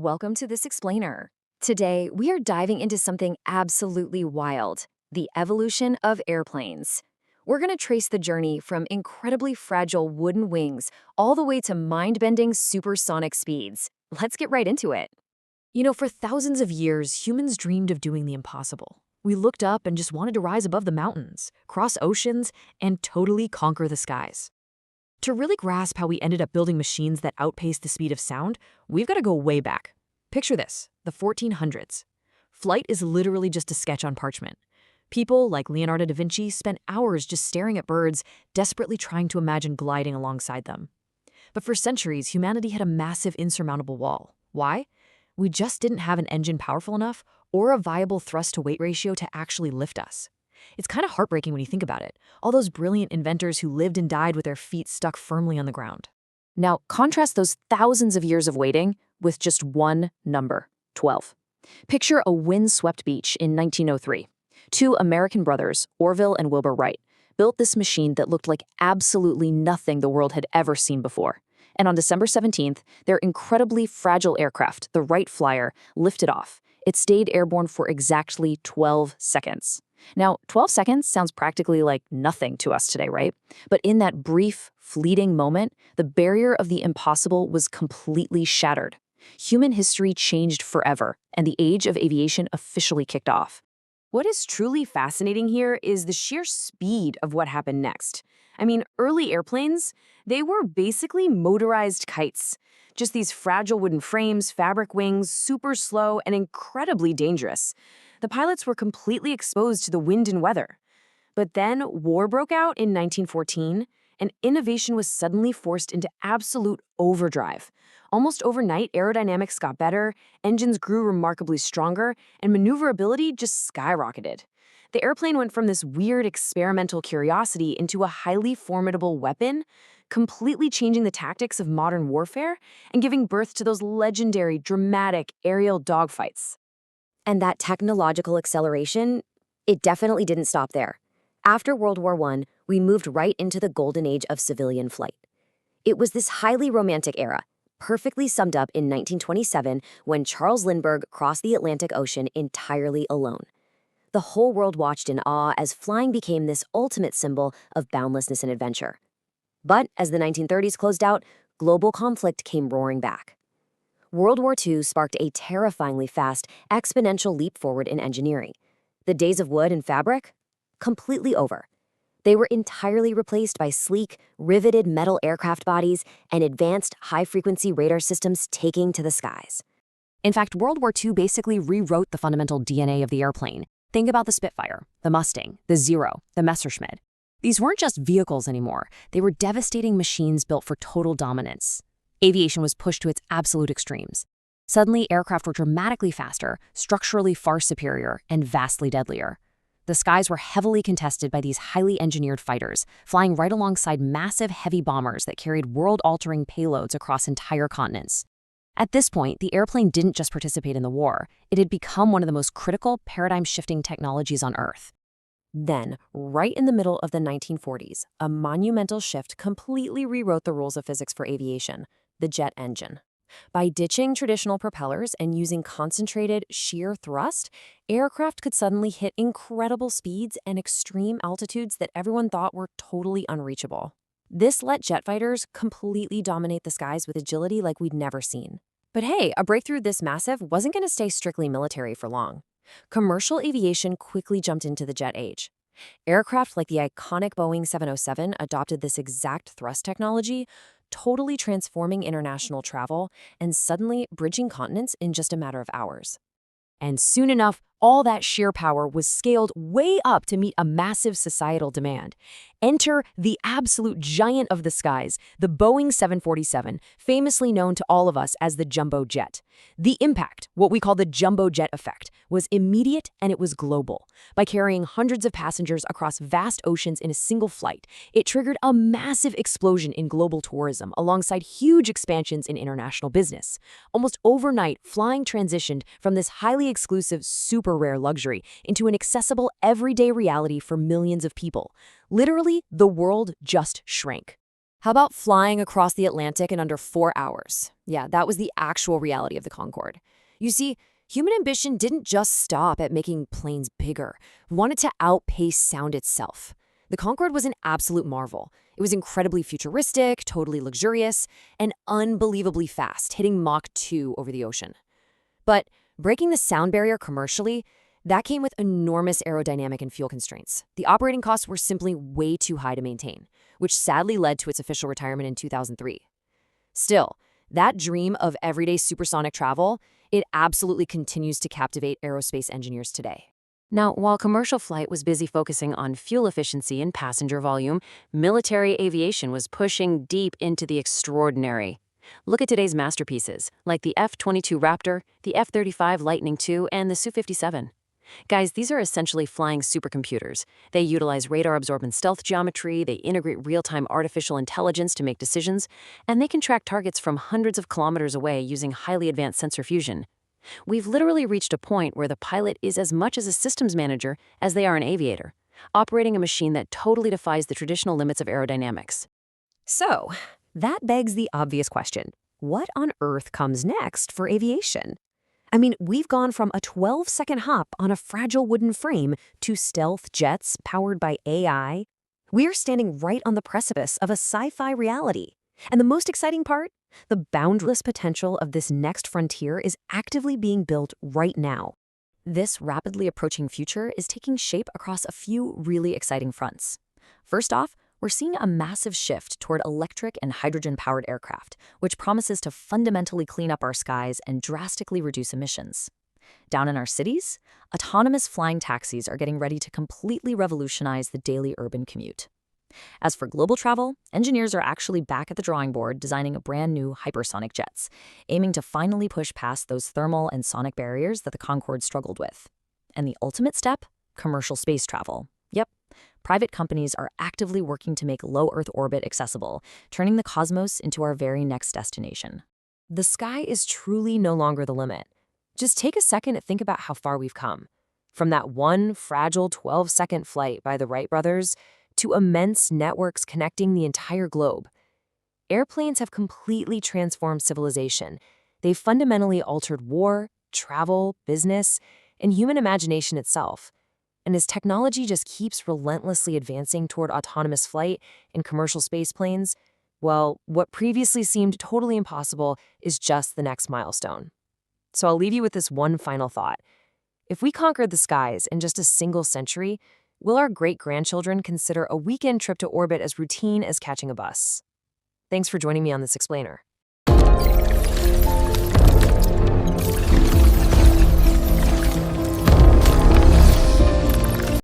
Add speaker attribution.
Speaker 1: welcome to this explainer. Today, we are diving into something absolutely wild, the evolution of airplanes. We're going to trace the journey from incredibly fragile wooden wings all the way to mind-bending supersonic speeds. Let's get right into it. For thousands of years, humans dreamed of doing the impossible. We looked up and just wanted to rise above the mountains, cross oceans, and totally conquer the skies. To really grasp how we ended up building machines that outpaced the speed of sound, we've got to go way back. Picture this, the 1400s. Flight is literally just a sketch on parchment. People like Leonardo da Vinci spent hours just staring at birds, desperately trying to imagine gliding alongside them. But for centuries, humanity had a massive insurmountable wall. Why? We just didn't have an engine powerful enough or a viable thrust-to-weight ratio to actually lift us. It's kind of heartbreaking when you think about it. All those brilliant inventors who lived and died with their feet stuck firmly on the ground. Now, contrast those thousands of years of waiting with just one number, 12. Picture a wind-swept beach in 1903. Two American brothers, Orville and Wilbur Wright, built this machine that looked like absolutely nothing the world had ever seen before. And on December 17th, their incredibly fragile aircraft, the Wright Flyer, lifted off. It stayed airborne for exactly 12 seconds. Now, 12 seconds sounds practically like nothing to us today, right? But in that brief, fleeting moment, the barrier of the impossible was completely shattered. Human history changed forever, and the age of aviation officially kicked off. What is truly fascinating here is the sheer speed of what happened next. Early airplanes, they were basically motorized kites. Just these fragile wooden frames, fabric wings, super slow, and incredibly dangerous. The pilots were completely exposed to the wind and weather. But then war broke out in 1914, and innovation was suddenly forced into absolute overdrive. Almost overnight, aerodynamics got better, engines grew remarkably stronger, and maneuverability just skyrocketed. The airplane went from this weird experimental curiosity into a highly formidable weapon, completely changing the tactics of modern warfare and giving birth to those legendary, dramatic aerial dogfights.
Speaker 2: And that technological acceleration, it definitely didn't stop there. After World War I, we moved right into the golden age of civilian flight. It was this highly romantic era, perfectly summed up in 1927 when Charles Lindbergh crossed the Atlantic Ocean entirely alone. The whole world watched in awe as flying became this ultimate symbol of boundlessness and adventure. But as the 1930s closed out, global conflict came roaring back. World War II sparked a terrifyingly fast, exponential leap forward in engineering. The days of wood and fabric? Completely over. They were entirely replaced by sleek, riveted metal aircraft bodies and advanced high-frequency radar systems taking to the skies. In fact, World War II basically rewrote the fundamental DNA of the airplane. Think about the Spitfire, the Mustang, the Zero, the Messerschmitt. These weren't just vehicles anymore. They were devastating machines built for total dominance. Aviation was pushed to its absolute extremes. Suddenly, aircraft were dramatically faster, structurally far superior, and vastly deadlier. The skies were heavily contested by these highly engineered fighters, flying right alongside massive heavy bombers that carried world-altering payloads across entire continents. At this point, the airplane didn't just participate in the war, it had become one of the most critical, paradigm-shifting technologies on Earth. Then, right in the middle of the 1940s, a monumental shift completely rewrote the rules of physics for aviation: the jet engine. By ditching traditional propellers and using concentrated, sheer thrust, aircraft could suddenly hit incredible speeds and extreme altitudes that everyone thought were totally unreachable. This let jet fighters completely dominate the skies with agility like we'd never seen. But hey, a breakthrough this massive wasn't going to stay strictly military for long. Commercial aviation quickly jumped into the jet age. Aircraft like the iconic Boeing 707 adopted this exact thrust technology, totally transforming international travel and suddenly bridging continents in just a matter of hours. And soon enough, all that sheer power was scaled way up to meet a massive societal demand. Enter the absolute giant of the skies, the Boeing 747, famously known to all of us as the jumbo jet. The impact, what we call the jumbo jet effect, was immediate and it was global. By carrying hundreds of passengers across vast oceans in a single flight, it triggered a massive explosion in global tourism alongside huge expansions in international business. Almost overnight, flying transitioned from this highly exclusive, super rare luxury into an accessible, everyday reality for millions of people. Literally, the world just shrank. How about flying across the Atlantic in under 4 hours? Yeah, that was the actual reality of the Concorde. You see, human ambition didn't just stop at making planes bigger. We wanted to outpace sound itself. The Concorde was an absolute marvel. It was incredibly futuristic, totally luxurious, and unbelievably fast, hitting Mach 2 over the ocean. But breaking the sound barrier commercially, that came with enormous aerodynamic and fuel constraints. The operating costs were simply way too high to maintain, which sadly led to its official retirement in 2003. Still, that dream of everyday supersonic travel, it absolutely continues to captivate aerospace engineers today.
Speaker 1: Now, while commercial flight was busy focusing on fuel efficiency and passenger volume, military aviation was pushing deep into the extraordinary. Look at today's masterpieces, like the F-22 Raptor, the F-35 Lightning II, and the Su-57. Guys, these are essentially flying supercomputers. They utilize radar-absorbent stealth geometry, they integrate real-time artificial intelligence to make decisions, and they can track targets from hundreds of kilometers away using highly advanced sensor fusion. We've literally reached a point where the pilot is as much as a systems manager as they are an aviator, operating a machine that totally defies the traditional limits of aerodynamics.
Speaker 2: So, that begs the obvious question. What on earth comes next for aviation? I mean, we've gone from a 12-second hop on a fragile wooden frame to stealth jets powered by AI. We're standing right on the precipice of a sci-fi reality. And the most exciting part? The boundless potential of this next frontier is actively being built right now. This rapidly approaching future is taking shape across a few really exciting fronts. First off, we're seeing a massive shift toward electric and hydrogen-powered aircraft, which promises to fundamentally clean up our skies and drastically reduce emissions. Down in our cities, autonomous flying taxis are getting ready to completely revolutionize the daily urban commute. As for global travel, engineers are actually back at the drawing board designing a brand new hypersonic jets, aiming to finally push past those thermal and sonic barriers that the Concorde struggled with. And the ultimate step? Commercial space travel. Yep. Private companies are actively working to make low Earth orbit accessible, turning the cosmos into our very next destination. The sky is truly no longer the limit. Just take a second to think about how far we've come. From that one fragile 12-second flight by the Wright Brothers to immense networks connecting the entire globe. Airplanes have completely transformed civilization. They've fundamentally altered war, travel, business, and human imagination itself. And as technology just keeps relentlessly advancing toward autonomous flight and commercial space planes, well, what previously seemed totally impossible is just the next milestone. So I'll leave you with this one final thought. If we conquered the skies in just a single century, will our great-grandchildren consider a weekend trip to orbit as routine as catching a bus? Thanks for joining me on this explainer.